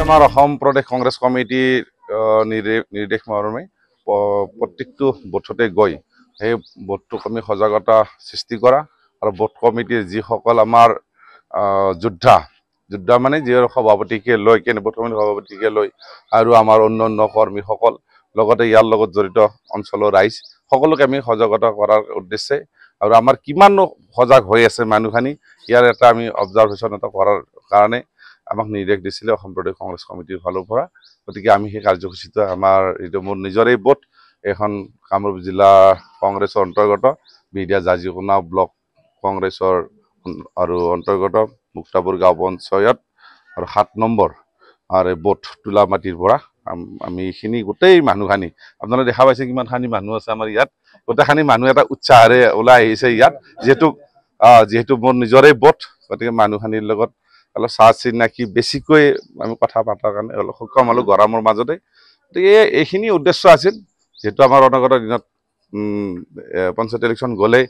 আমাৰ অসম প্ৰদেশ কংগ্ৰেছ কমিটিৰ নিৰ্দেশ মৰ্মে প্ৰত্যেকটো বুথতে গৈ সেই বুথটোক আমি সজাগতা সৃষ্টি কৰা আৰু বুথ কমিটিৰ যিসকল আমাৰ যোদ্ধা মানে যি সভাপতিকে লৈ বুথ কমিটিৰ সভাপতিকে লৈ আৰু আমাৰ অন্যান্য কৰ্মীসকল লগতে ইয়াৰ লগত জড়িত অঞ্চলৰ ৰাইজ সকলোকে আমি সজাগতা কৰাৰ উদ্দেশ্যে আৰু আমাৰ কিমান সজাগ হৈ আছে মানুহখিনি ইয়াৰ এটা আমি অবজাৰভেশ্যন এটা কৰাৰ কাৰণে আমাক নিৰ্দেশ দিছিলে অসম প্ৰদেশ কংগ্ৰেছ কমিটিৰ ফালৰ পৰা। গতিকে আমি সেই কাৰ্যসূচীটো আমাৰ এইটো মোৰ নিজৰেই বুথ এখন কামৰূপ জিলা কংগ্ৰেছৰ অন্তৰ্গত বিডিয়া জাজিকোনা ব্লক কংগ্ৰেছৰ আৰু অন্তৰ্গত মুক্তাপুৰ গাঁও পঞ্চায়ত আৰু 7 নম্বৰ আৰু বুথ তোলামাটিৰ পৰা আমি এইখিনি গোটেই মানুহখিনি আপোনালোকে দেখা পাইছে কিমানখিনি মানুহ আছে আমাৰ ইয়াত গোটেইখিনি মানুহ এটা উৎসাহেৰে ওলাই আহিছে ইয়াত যিহেতু মোৰ নিজৰেই বুথ গতিকে মানুহখিনিৰ লগত অলপ চাহ চিনাকি বেছিকৈ আমি কথা পতাৰ কাৰণে অলপ সক্ষম হ'লো গৰমৰ মাজতে। গতিকে এইখিনি উদ্দেশ্য আছিল যেহেতু আমাৰ অনাগত দিনত পঞ্চায়ত ইলেকশ্যন গ'লে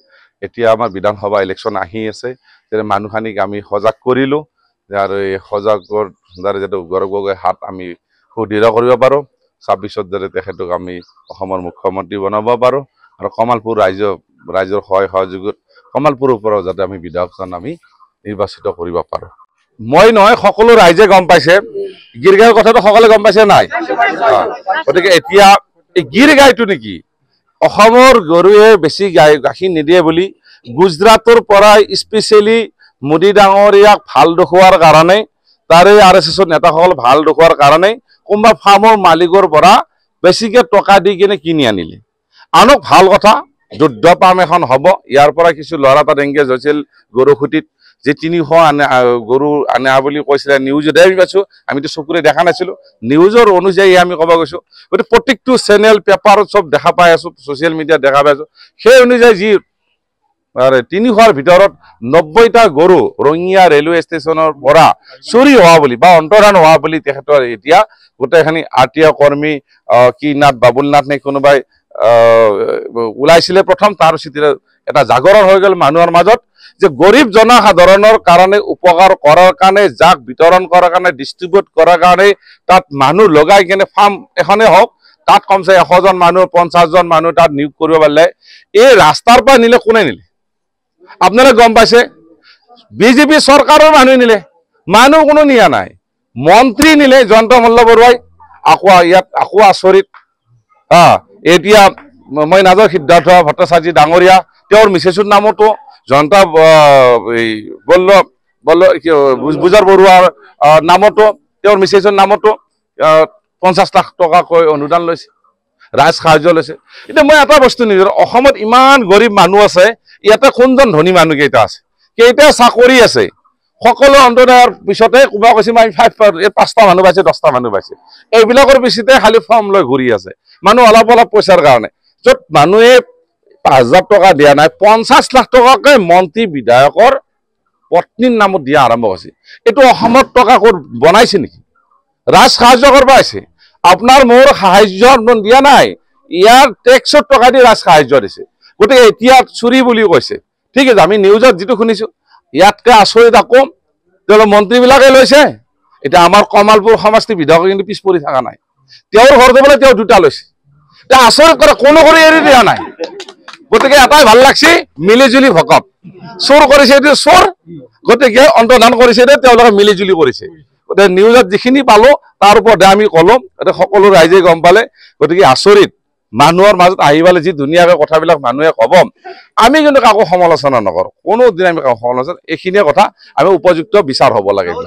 এতিয়া আমাৰ বিধানসভা ইলেকশ্যন আহি আছে যে মানুহখিনিক আমি সজাগ কৰিলোঁ আৰু এই সজাগৰ দ্বাৰা যাতে গৌৰৱ গগৈৰ হাত আমি সুদৃঢ় কৰিব পাৰোঁ 26ৰ দৰে তেখেতক আমি অসমৰ মুখ্যমন্ত্ৰী বনাব পাৰোঁ আৰু কমলপুৰ ৰাইজৰ সহায় সহযোগত কমলপুৰৰ পৰাও যাতে আমি বিধায়কজন আমি নিৰ্বাচিত কৰিব পাৰোঁ। মই নহয় সকলো ৰাইজে গম পাইছে গিৰ গাইৰ কথাটো সকলোৱে গম পাইছে নাই গতিকে এতিয়া এই গিৰ গাইটো নেকি অসমৰ গৰুৱে বেছি গাখীৰ নিদিয়ে বুলি গুজৰাটৰ পৰা স্পেচিয়েলি মোদী ডাঙৰীয়াক ভাল দেখুৱাৰ কাৰণে তাৰে RSSৰ নেতাসকল ভাল দেখুৱাৰ কাৰণে কোনোবা ফাৰ্মৰ মালিকৰ পৰা বেছিকে টকা দি কিনে কিনি আনিলে আনক ভাল কথা যুদ্ধ পাম এখন হ'ব ইয়াৰ পৰা কিছু ল'ৰা তাত এংগেজ হৈছিল গৰু খুঁটিত যে 300 গৰু আনা বুলি কৈছিলে নিউজতে আমি পাইছোঁ আমিতো চকুৰে দেখা নাছিলোঁ নিউজৰ অনুযায়ী আমি ক'ব গৈছোঁ গতিকে প্ৰত্যেকটো চেনেল পেপাৰত চব দেখা পাই আছোঁ ছ'চিয়েল মিডিয়াত দেখা পাই আছোঁ সেই অনুযায়ী যি 300ৰ ভিতৰত 90টা গৰু ৰঙিয়া ৰেলৱে ষ্টেচনৰ পৰা চুৰি হোৱা বুলি বা অন্তৰান হোৱা বুলি তেখেতৰ এতিয়া গোটেইখিনি RTO কৰ্মী কি নাথ বাবুল নাথ নে কোনোবাই ওলাইছিলে প্ৰথম তাৰ চিঠিৰে এটা জাগৰণ হৈ গ'ল মানুহৰ মাজত যে গৰীব জনসাধাৰণৰ কাৰণে উপকাৰ কৰাৰ কাৰণে যাক বিতৰণ কৰাৰ কাৰণে ডিষ্ট্ৰিবিউট কৰাৰ কাৰণে তাত মানুহ লগাই কিনে ফাৰ্ম এখনে হওক তাত কমচে 100জন মানুহ 50জন মানুহ তাত নিয়োগ কৰিব পাৰিলে এই ৰাস্তাৰ পৰা নিলে কোনে নিলে আপোনালোকে গম পাইছে বিজেপি চৰকাৰৰ মানুহ নিলে মানুহ কোনো নিয়া নাই মন্ত্ৰী নিলে জয়ন্ত মল্ল বৰুৱাই আকৌ আচৰিত এতিয়া মই নাজানো সিদ্ধাৰ্থ ভট্টাচাৰ্য ডাঙৰীয়া তেওঁৰ মিছেছৰ নামতো জয়ন্ত বুজাৰ বৰুৱাৰ নামতো তেওঁৰ মিছেছৰ নামতো 50 লাখ টকাকৈ অনুদান লৈছে ৰাজ সাহায্য লৈছে। এতিয়া মই এটা বস্তু নিজৰ অসমত ইমান গৰীব মানুহ আছে ইয়াতে কোনজন ধনী মানুহ কেইটা আছে কেইটা চাকৰি আছে সকলো অন্তৰায়ৰ পিছতে কোনোবা কৈছে মই 5টা মানুহ পাইছে 10টা মানুহ পাইছে এইবিলাকৰ পিছতে খালি ফৰ্ম লৈ ঘূৰি আছে মানুহ অলপ পইচাৰ কাৰণে য'ত মানুহে 5,000 টকা দিয়া নাই 50 লাখ টকাকৈ মন্ত্ৰী বিধায়কৰ পত্নীৰ নামত দিয়া আৰম্ভ হৈছে এইটো অসমত টকা ক'ত বনাইছে নেকি ৰাজ সাহায্য কৰিব আছে আপোনাৰ মোৰ সাহায্য দিয়া নাই ইয়াৰ টেক্সৰ টকা দি ৰাজ সাহায্য দিছে গতিকে এতিয়া চুৰি বুলি কৈছে ঠিক আছে আমি নিউজত যিটো শুনিছোঁ ইয়াতকৈ আচৰিত আকৌ তেওঁলোক মন্ত্ৰীবিলাকে লৈছে এতিয়া আমাৰ কমলপুৰ সমষ্টি বিধায়ক কিন্তু পিছ পৰি থকা নাই তেওঁৰ ঘৰতে বোলে তেওঁ 2টা লৈছে এতিয়া আচৰিত কৰে কোনো কৰি এৰি দিয়া নাই গতিকে এটাই ভাল লাগছে মিলিজুলি ভকত চোৰ কৰিছে এইটো চোৰ গতিকে অন্তৰ্ধান কৰিছে তেওঁলোকে মিলিজুলি কৰিছে গতিকে নিউজত যিখিনি পালোঁ তাৰ ওপৰতে আমি ক'লোঁ গতিকে সকলো ৰাইজে গম পালে গতিকে আচৰিত মানুহৰ মাজত আহি পালে যি ধুনীয়াকৈ কথাবিলাক মানুহে ক'ব আমি কিন্তু কাকো সমালোচনা নকৰোঁ কোনোদিন আমি কাকো সমালোচনা এইখিনিয়ে কথা আমি উপযুক্ত বিচাৰ হ'ব লাগে।